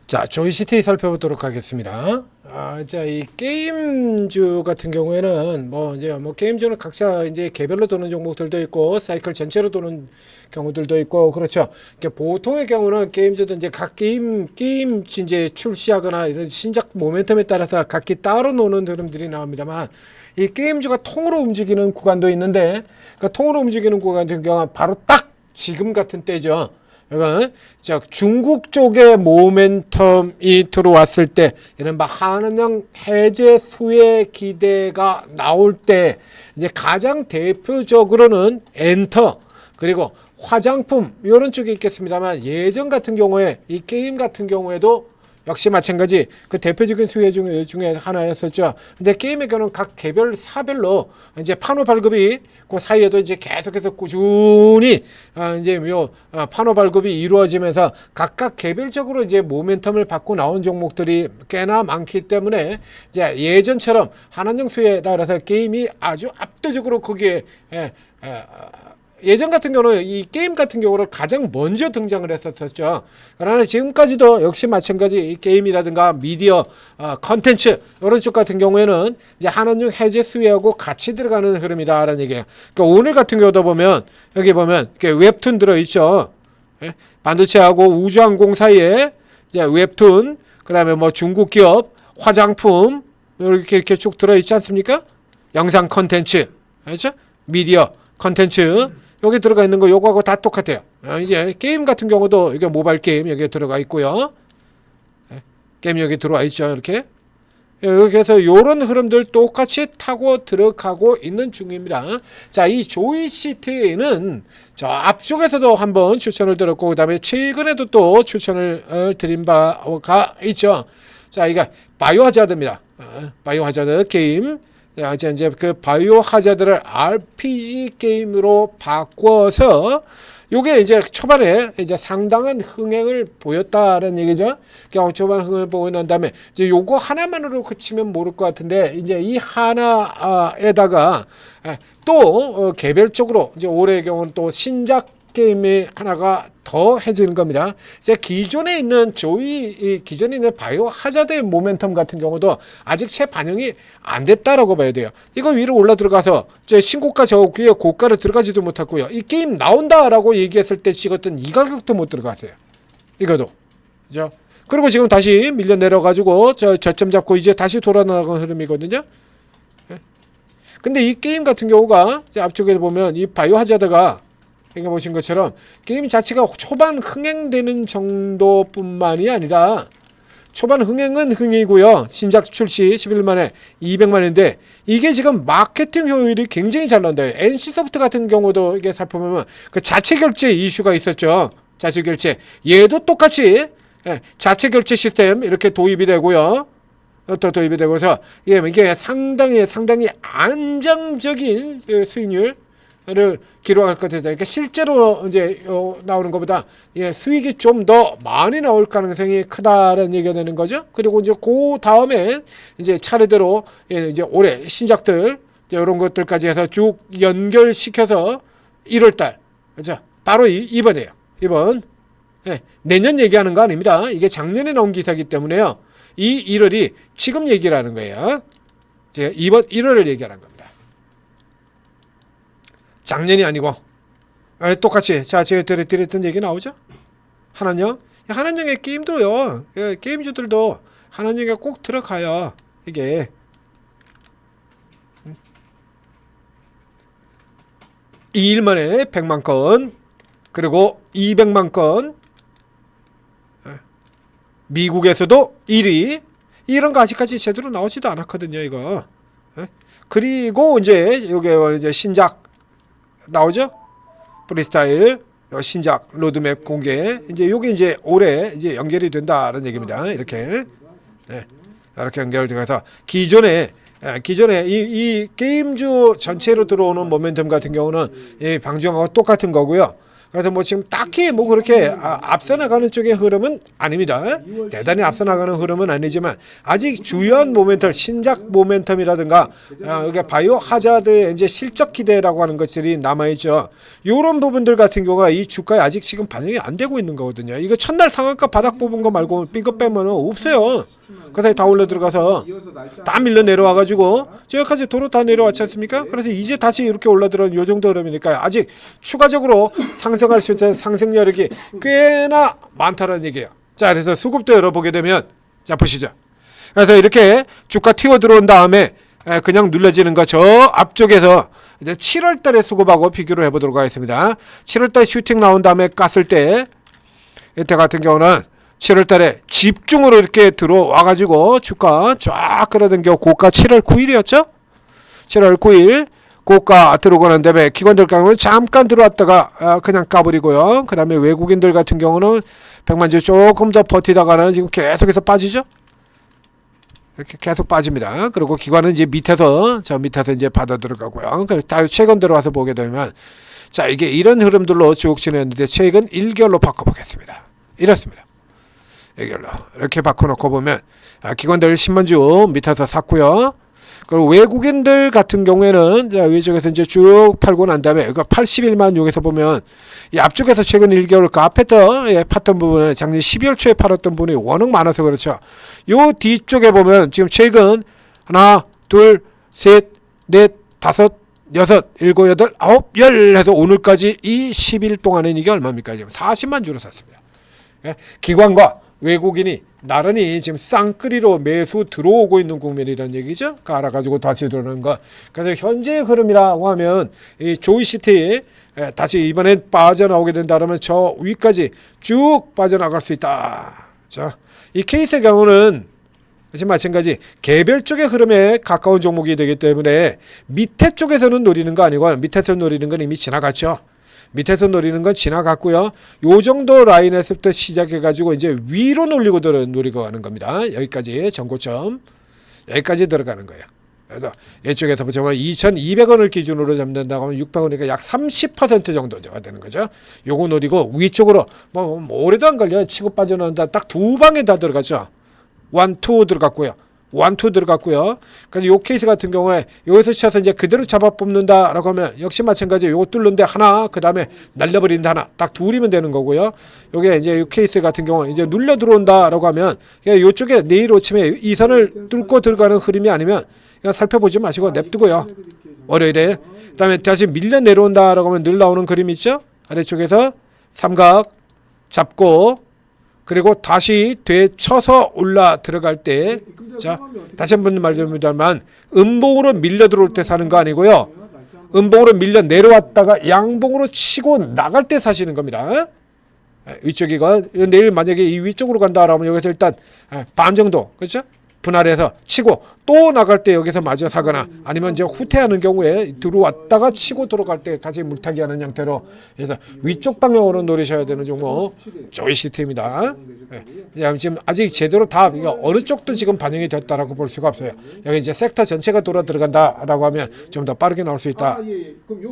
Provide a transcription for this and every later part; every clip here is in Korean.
자, 조이시티 살펴보도록 하겠습니다. 자, 이 게임주 같은 경우에는 이제 게임주는 각자 이제 개별로 도는 종목들도 있고 사이클 전체로 도는 경우들도 있고 그렇죠. 보통의 경우는 게임주도 이제 각 게임 이제 출시하거나 이런 신작 모멘텀에 따라서 각기 따로 노는 흐름들이 나옵니다만 이 게임주가 통으로 움직이는 구간도 있는데 그 통으로 움직이는 구간 같은 경우는 바로 딱 지금 같은 때죠. 이건 중국 쪽의 모멘텀이 들어왔을 때 이른바 한은령 해제 수혜 기대가 나올 때 이제 가장 대표적으로는 엔터 그리고 화장품 이런 쪽이 있겠습니다만 예전 같은 경우에 이 게임 같은 경우에도 역시 마찬가지 그 대표적인 수혜 중에 하나였었죠. 근데 게임의 경우는 각 개별 사별로 이제 판호 발급이 그 사이에도 이제 계속해서 꾸준히 이제 판호 발급이 이루어지면서 각각 개별적으로 이제 모멘텀을 받고 나온 종목들이 꽤나 많기 때문에 이제 예전처럼 한한정 수혜에 따라서 게임이 아주 압도적으로 거기에 예전 같은 경우는 이 게임 같은 경우는 가장 먼저 등장을 했었죠. 그러나 지금까지도 역시 마찬가지 이 게임이라든가 미디어, 컨텐츠 이런 쪽 같은 경우에는 이제 한한중 해제 수혜하고 같이 들어가는 흐름이다라는 얘기예요. 그러니까 오늘 같은 경우도 보면 여기 보면 이렇게 웹툰 들어있죠. 반도체하고 우주항공 사이에 이제 웹툰, 그다음에 중국 기업, 화장품 이렇게 쭉 들어있지 않습니까? 영상 컨텐츠, 그렇죠? 미디어 컨텐츠. 여기 들어가 있는 거 요거하고 다 똑같아요. 이제 게임 같은 경우도 이게 모바일 게임 여기에 들어가 있고요. 게임 여기 들어와 있죠. 이렇게. 이렇게 해서 이런 흐름들 똑같이 타고 들어가고 있는 중입니다. 자, 이 조이시티는 저 앞쪽에서도 한번 추천을 드렸고 그다음에 최근에도 또 추천을 드린 바가 있죠. 자, 이게 바이오 하자드입니다. 바이오 하자드 게임. 이제 그 바이오 하자드를 RPG 게임으로 바꿔서 요게 이제 초반에 이제 상당한 흥행을 보였다는 얘기죠. 그러니까 초반 흥행을 보고 난 다음에 이제 요거 하나만으로 그치면 모를 것 같은데 이제 이 하나에다가 또 개별적으로 이제 올해의 경우는 또 신작 게임이 하나가 더 해지는 겁니다. 이제 기존에 있는 기존에 있는 바이오 하자드의 모멘텀 같은 경우도 아직 채 반영이 안 됐다라고 봐야 돼요. 이거 위로 올라 들어가서 이제 신고가 저 위에 고가를 들어가지도 못했고요. 이 게임 나온다라고 얘기했을 때 찍었던 이 가격도 못 들어갔어요. 이거도. 그죠? 그리고 지금 다시 밀려 내려가지고 저점 잡고 이제 다시 돌아 나가는 흐름이거든요. 근데 이 게임 같은 경우가 이제 앞쪽에 보면 이 바이오 하자드가 여기 보신 것처럼 게임 자체가 초반 흥행되는 정도뿐만이 아니라 초반 흥행은 흥이고요. 신작 출시 11일 만에 200만인데 이게 지금 마케팅 효율이 굉장히 잘 나온다. NC소프트 같은 경우도 이게 살펴보면 그 자체 결제 이슈가 있었죠. 자체 결제. 얘도 똑같이 자체 결제 시스템 이렇게 도입이 되고요. 또 도입이 되고서 이게 상당히 안정적인 수익률 를 기록할 것 같아요. 그러니까 실제로 이제 나오는 것보다 수익이 좀 더 많이 나올 가능성이 크다는 얘기가 되는 거죠. 그리고 이제 그 다음에 이제 차례대로 이제 올해 신작들 이런 것들까지 해서 쭉 연결시켜서 1월달 그죠? 바로 이번이에요. 이번 내년 얘기하는 거 아닙니다. 이게 작년에 나온 기사이기 때문에요. 이 1월이 지금 얘기를 하는 거예요. 이번 1월을 얘기하는 겁니다. 작년이 아니고 똑같이 자 제가 드렸던 얘기 나오죠. 한한정의 게임도요. 게임주들도 한한정에 꼭 들어가요. 이게 2일 만에 100만 건 그리고 200만 건 미국에서도 1위 이런 거 아직까지 제대로 나오지도 않았거든요. 이거 그리고 이제 요게 이제 신작 나오죠? 프리스타일 신작 로드맵 공개 이제 요게 이제 올해 이제 연결이 된다는 얘기입니다. 이렇게 이렇게 연결돼서 기존에 이 게임주 전체로 들어오는 모멘텀 같은 경우는 이 방정하고 똑같은 거고요. 그래서 뭐 지금 딱히 뭐 그렇게 앞서 나가는 쪽의 흐름은 아닙니다. 대단히 앞서 나가는 흐름은 아니지만 아직 주요한 모멘텀, 신작 모멘텀이라든가 이게 바이오 하자드의 이제 실적 기대라고 하는 것들이 남아 있죠. 이런 부분들 같은 경우가 이 주가에 아직 지금 반영이 안 되고 있는 거거든요. 이거 첫날 상한가 바닥 뽑은 거 말고 삐끗 빼면은 없어요. 그 사이 다 올려 들어가서 다 밀려 내려와 가지고 저기까지 도로 다 내려왔지 않습니까? 그래서 이제 다시 이렇게 올라 들어온 요 정도 흐름이니까 아직 추가적으로 상승할 수 있는 상승 여력이 꽤나 많다는 얘기예요. 자, 그래서 수급도 열어보게 되면 자 보시죠. 그래서 이렇게 주가 튀어 들어온 다음에 그냥 눌러지는 거 저 앞쪽에서 이제 7월 달에 수급하고 비교를 해보도록 하겠습니다. 7월 달 슈팅 나온 다음에 깠을 때 이때 같은 경우는 7월 달에 집중으로 이렇게 들어와 가지고 주가 쫙 끌어당겨 고가 7월 9일이었죠? 7월 9일 고가 들어오고 난 다음에 기관들 경우는 잠깐 들어왔다가 그냥 까버리고요. 그 다음에 외국인들 같은 경우는 100만주 조금 더 버티다가는 지금 계속해서 빠지죠? 이렇게 계속 빠집니다. 그리고 기관은 이제 밑에서 이제 받아 들어가고요. 최근 들어와서 보게 되면 자, 이게 이런 흐름들로 쭉 진행했는데 최근 1개월로 바꿔보겠습니다. 이렇습니다. 1개월로 이렇게 바꿔놓고 보면 기관들 10만주 밑에서 샀고요. 그리고 외국인들 같은 경우에는 외쪽에서 이제 쭉 팔고 난 다음에 이거 81만 여기서 보면 이 앞쪽에서 최근 1개월 그 앞에 팠던 부분은 작년 12월 초에 팔았던 부분이 워낙 많아서 그렇죠. 요 뒤쪽에 보면 지금 최근 하나, 둘, 셋, 넷, 다섯, 여섯, 일곱, 여덟, 아홉, 열 해서 오늘까지 이 10일 동안은 이게 얼마입니까? 지금 40만 주로 샀습니다. 기관과 외국인이 나란히 지금 쌍끌이로 매수 들어오고 있는 국면이라는 얘기죠. 깔아가지고 다시 들어오는 거. 그래서 현재의 흐름이라고 하면 이 조이시티 다시 이번엔 빠져나오게 된다면 저 위까지 쭉 빠져나갈 수 있다. 자, 이 케이스의 경우는 지금 마찬가지 개별 쪽의 흐름에 가까운 종목이 되기 때문에 밑에 쪽에서는 노리는 거 아니고 밑에서 노리는 건 이미 지나갔죠. 밑에서 노리는 건 지나갔고요. 요 정도 라인에서부터 시작해가지고 이제 위로 노리고 가는 겁니다. 여기까지 전고점 여기까지 들어가는 거예요. 그래서 이쪽에서 보자면 2,200원을 기준으로 잡는다고 하면 600원이니까 약 30% 정도가 되는 거죠. 요거 노리고 위쪽으로 뭐 오래도 안 걸려요. 치고 빠져나온다. 딱 두 방에 다 들어갔죠. 1, 2 들어갔고요. 1, 2 들어갔고요. 그래서 요 케이스 같은 경우에 여기서 쳐서 이제 그대로 잡아 뽑는다라고 하면 역시 마찬가지 요거 뚫는데 하나, 그 다음에 날려버리는데 하나, 딱 둘이면 되는 거고요. 요게 이제 요 케이스 같은 경우 이제 눌려 들어온다라고 하면 요쪽에 내일 아침에 이 선을 뚫고 들어가는 흐름이 아니면 그냥 살펴보지 마시고 냅두고요. 월요일에. 그 다음에 다시 밀려 내려온다라고 하면 늘 나오는 그림 있죠? 아래쪽에서 삼각 잡고 그리고 다시 되쳐서 올라 들어갈 때, 자, 다시 한번 말씀드립니다만, 음봉으로 밀려 들어올 때 사는 거 아니고요. 음봉으로 밀려 내려왔다가 양봉으로 치고 나갈 때 사시는 겁니다. 위쪽이가 내일 만약에 이 위쪽으로 간다라면 여기서 일단 반 정도, 그렇죠? 분할해서 치고 또 나갈 때 여기서 마저 사거나 아니면 이제 후퇴하는 경우에 들어왔다가 치고 들어갈 때 같이 물타기 하는 형태로 그래서 위쪽 방향으로 노리셔야 되는 종목 조이시티입니다. 지금 아직 제대로 다 어느 쪽도 지금 반영이 됐다라고 볼 수가 없어요. 여기 이제 섹터 전체가 돌아 들어간다라고 하면 좀 더 빠르게 나올 수 있다.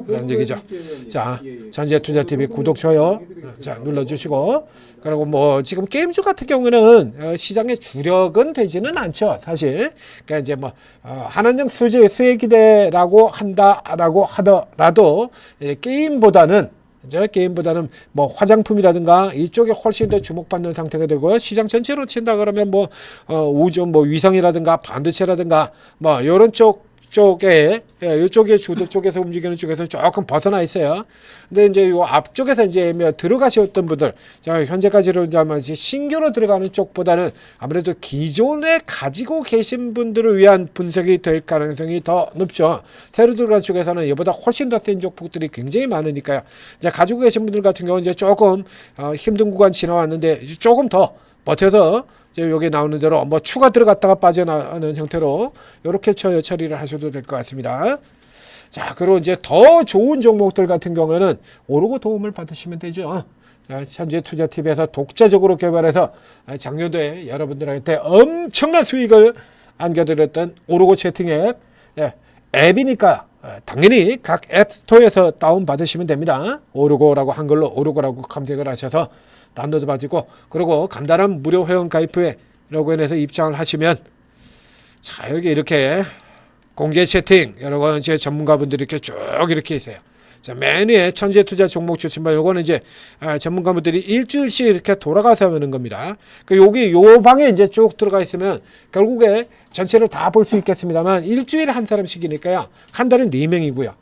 그런 얘기죠. 자, 전재투자TV 구독, 좋아요 자 눌러주시고 그리고 뭐 지금 게임주 같은 경우는 시장의 주력은 되지는 않죠. 사실. 그러니까 이제 뭐 한한정 수혜 기대라고 한다라고 하더라도 게임보다는 뭐 화장품이라든가 이쪽에 훨씬 더 주목받는 상태가 되고요. 시장 전체로 친다 그러면 뭐 우주 뭐 위성이라든가 반도체라든가 뭐 이런 쪽에 이쪽에 주도 쪽에서 움직이는 쪽에서 조금 벗어나 있어요. 근데 이제 요 앞쪽에서 이제 들어가셨던 분들, 자 현재까지로 이제 신규로 들어가는 쪽보다는 아무래도 기존에 가지고 계신 분들을 위한 분석이 될 가능성이 더 높죠. 새로 들어간 쪽에서는 이보다 훨씬 더 센 종목들이 굉장히 많으니까요. 이제 가지고 계신 분들 같은 경우는 이제 조금 힘든 구간 지나왔는데 조금 더 버텨서 이제 여기 나오는 대로 뭐 추가 들어갔다가 빠져나가는 형태로 이렇게 처리를 하셔도 될 것 같습니다. 자, 그리고 이제 더 좋은 종목들 같은 경우에는 오르고 도움을 받으시면 되죠. 현재투자TV에서 독자적으로 개발해서 작년도에 여러분들한테 엄청난 수익을 안겨드렸던 오르고 채팅 앱 앱이니까 당연히 각 앱 스토어에서 다운 받으시면 됩니다. 오르고라고 한글로 오르고라고 검색을 하셔서 다운로드 받으시고, 그리고 간단한 무료 회원 가입후에 로그인해서 입장을 하시면, 자, 여기 이렇게 공개 채팅 여러 가지 전문가분들이 이렇게 쭉 이렇게 있어요. 자, 맨 위에 천재투자 종목 추천반, 요거는 이제 전문가분들이 일주일씩 이렇게 돌아가서 하는 겁니다. 여기 요 방에 이제 쭉 들어가 있으면 결국에 전체를 다 볼 수 있겠습니다만, 일주일에 한 사람씩이니까요. 한 달에 4명이고요.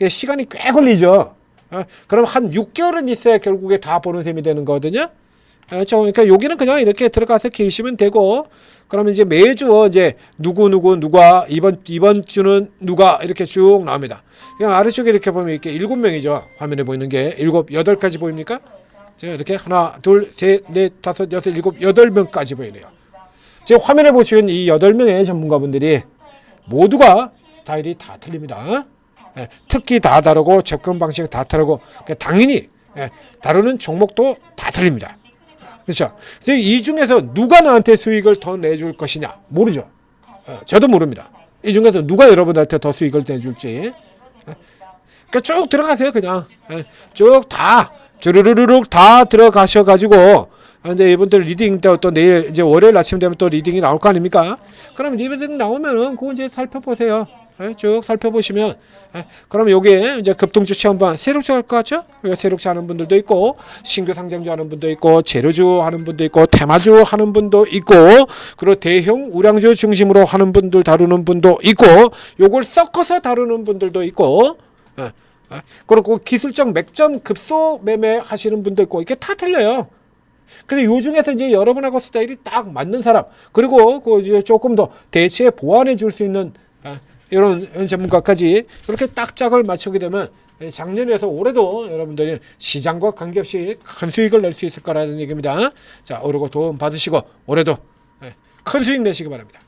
시간이 꽤 걸리죠. 그럼 한 6개월은 있어야 결국에 다 보는 셈이 되는 거거든요. 그러니까 여기는 그냥 이렇게 들어가서 계시면 되고, 그러면 이제 매주 이제 누가 이번 주는 누가 이렇게 쭉 나옵니다. 그냥 아래쪽에 이렇게 보면 이렇게 7명이죠. 화면에 보이는 게 7, 8까지 보입니까? 제가 이렇게 하나, 둘, 셋, 넷, 다섯, 여섯, 일곱, 8명까지 보이네요. 지금 화면에 보시면 이 8명의 전문가분들이 모두가 스타일이 다 틀립니다. 특기 다 다르고 접근 방식 다 다르고, 당연히 다루는 종목도 다 틀립니다. 그렇죠. 그래서 이 중에서 누가 나한테 수익을 더 내줄 것이냐 모르죠. 저도 모릅니다. 이 중에서 누가 여러분한테 더 수익을 내줄지. 그러니까 쭉 들어가세요. 그냥 쭉 다 주르르륵 다 들어가셔가지고, 이제 이분들 리딩 또 내일 이제 월요일 아침 되면 또 리딩이 나올 거 아닙니까? 그럼 리딩 나오면은 그거 이제 살펴보세요. 쭉 살펴보시면, 그럼 여기에 이제 급등주 체험반 세력주 할 것 같죠? 세력주 하는 분들도 있고, 신규 상장주 하는 분도 있고, 재료주 하는 분도 있고, 테마주 하는 분도 있고, 그리고 대형 우량주 중심으로 하는 분들 다루는 분도 있고, 요걸 섞어서 다루는 분들도 있고, 그리고 기술적 맥점 급소 매매 하시는 분도 있고, 이게 다 틀려요. 그래서 요 중에서 이제 여러분하고 스타일이 딱 맞는 사람, 그리고 그 이제 조금 더 대체 보완해 줄 수 있는 이런 전문가까지 이렇게 딱 짝을 맞추게 되면 작년에서 올해도 여러분들이 시장과 관계없이 큰 수익을 낼 수 있을 거라는 얘기입니다. 자, 오르고 도움 받으시고 올해도 큰 수익 내시기 바랍니다.